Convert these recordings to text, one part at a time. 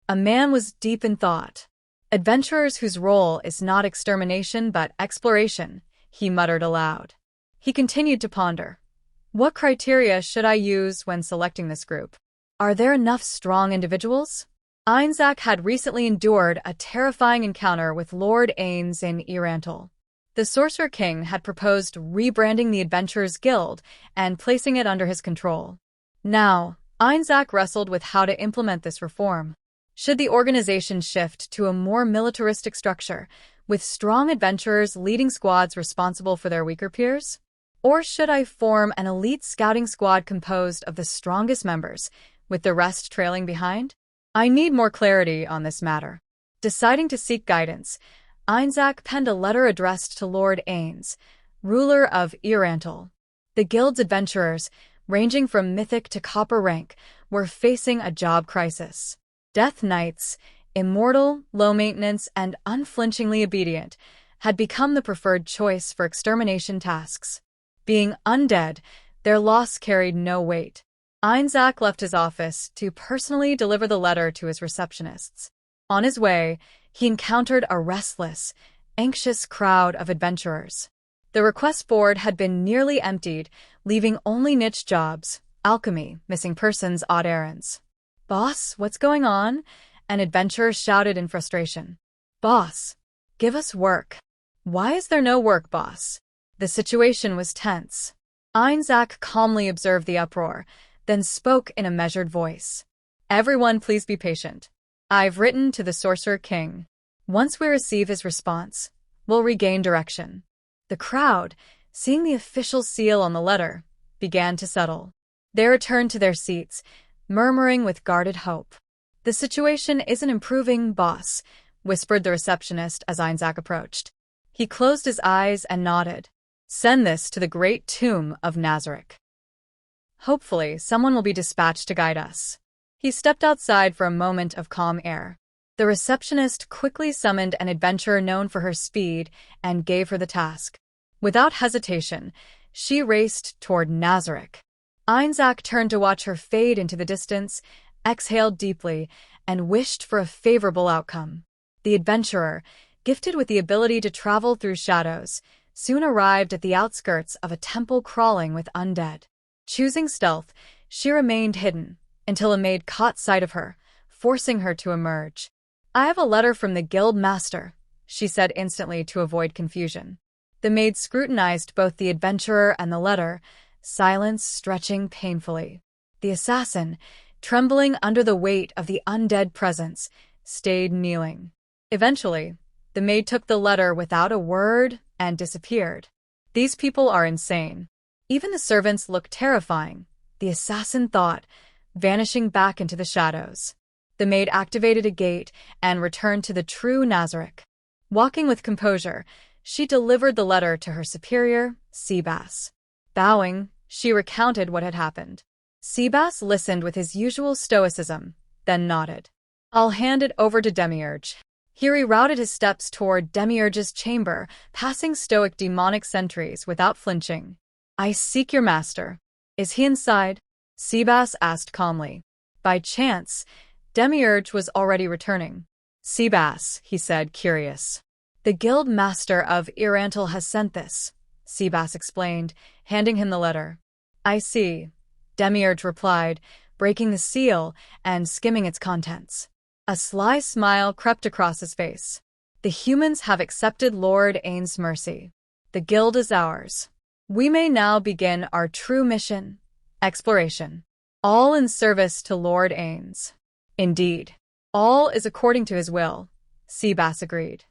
A man was deep in thought. Adventurers whose role is not extermination but exploration, he muttered aloud. He continued to ponder. What criteria should I use when selecting this group? Are there enough strong individuals? Ainz had recently endured a terrifying encounter with Lord Ainz in Irantal. The Sorcerer King had proposed rebranding the Adventurers Guild and placing it under his control. Now, Ainz wrestled with how to implement this reform. Should the organization shift to a more militaristic structure, with strong adventurers leading squads responsible for their weaker peers? Or should I form an elite scouting squad composed of the strongest members, with the rest trailing behind? I need more clarity on this matter. Deciding to seek guidance, Ainz penned a letter addressed to Lord Ainz, ruler of Irantal. The guild's adventurers, ranging from mythic to copper rank, were facing a job crisis. Death Knights, immortal, low-maintenance, and unflinchingly obedient, had become the preferred choice for extermination tasks. Being undead, their loss carried no weight. Ainz left his office to personally deliver the letter to his receptionists. On his way, he encountered a restless, anxious crowd of adventurers. The request board had been nearly emptied, leaving only niche jobs, alchemy, missing persons, odd errands. "Boss, what's going on?" An adventurer shouted in frustration. "Boss, give us work." "Why is there no work, boss?" The situation was tense. Ainz calmly observed the uproar, then spoke in a measured voice. "Everyone, please be patient. I've written to the Sorcerer King. Once we receive his response, we'll regain direction." The crowd, seeing the official seal on the letter, began to settle. They returned to their seats, murmuring with guarded hope. "The situation isn't improving, boss," whispered the receptionist as Ainz approached. He closed his eyes and nodded. "Send this to the great tomb of Nazareth. Hopefully, someone will be dispatched to guide us." He stepped outside for a moment of calm air. The receptionist quickly summoned an adventurer known for her speed and gave her the task. Without hesitation, she raced toward Nazareth. Ainz turned to watch her fade into the distance, exhaled deeply, and wished for a favorable outcome. The adventurer, gifted with the ability to travel through shadows, soon arrived at the outskirts of a temple crawling with undead. Choosing stealth, she remained hidden until a maid caught sight of her, forcing her to emerge. "I have a letter from the guild master," she said instantly to avoid confusion. The maid scrutinized both the adventurer and the letter, silence stretching painfully. The assassin, trembling under the weight of the undead presence, stayed kneeling. Eventually, the maid took the letter without a word and disappeared. "These people are insane." Even the servants looked terrifying, the assassin thought, vanishing back into the shadows. The maid activated a gate and returned to the true Nazareth. Walking with composure, she delivered the letter to her superior, Seabass. Bowing, she recounted what had happened. Seabass listened with his usual stoicism, then nodded. "I'll hand it over to Demiurge." He rerouted his steps toward Demiurge's chamber, passing stoic demonic sentries without flinching. "I seek your master. Is he inside?" Seabass asked calmly. By chance, Demiurge was already returning. "Seabass," he said, curious. "The guild master of Irantal has sent this," Seabass explained, handing him the letter. "I see," Demiurge replied, breaking the seal and skimming its contents. A sly smile crept across his face. "The humans have accepted Lord Ainz's mercy. The guild is ours. We may now begin our true mission, exploration. All in service to Lord Ainz." "Indeed. All is according to his will," Seabass agreed.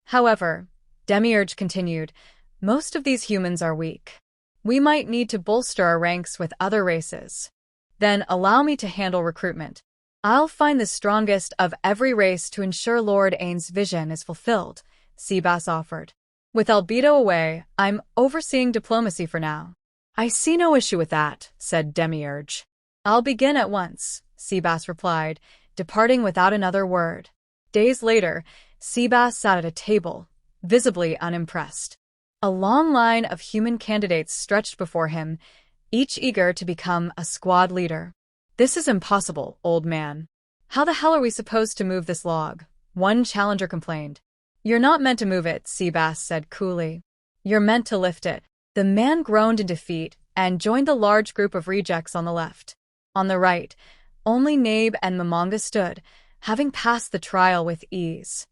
"However," Demiurge continued, "most of these humans are weak. We might need to bolster our ranks with other races. Then allow me to handle recruitment. I'll find the strongest of every race to ensure Lord Ainz's vision is fulfilled," Seabass offered. "With Albedo away, I'm overseeing diplomacy for now." "I see no issue with that," said Demiurge. "I'll begin at once," Seabass replied, departing without another word. Days later, Seabass sat at a table, visibly unimpressed. A long line of human candidates stretched before him, each eager to become a squad leader. "This is impossible, old man," How the hell are we supposed to move this log? One challenger complained. You're not meant to move it, Seabass said coolly. You're meant to lift it. The man groaned in defeat and joined the large group of rejects on the left. On the right, only Nabe and Mamanga stood, having passed the trial with ease.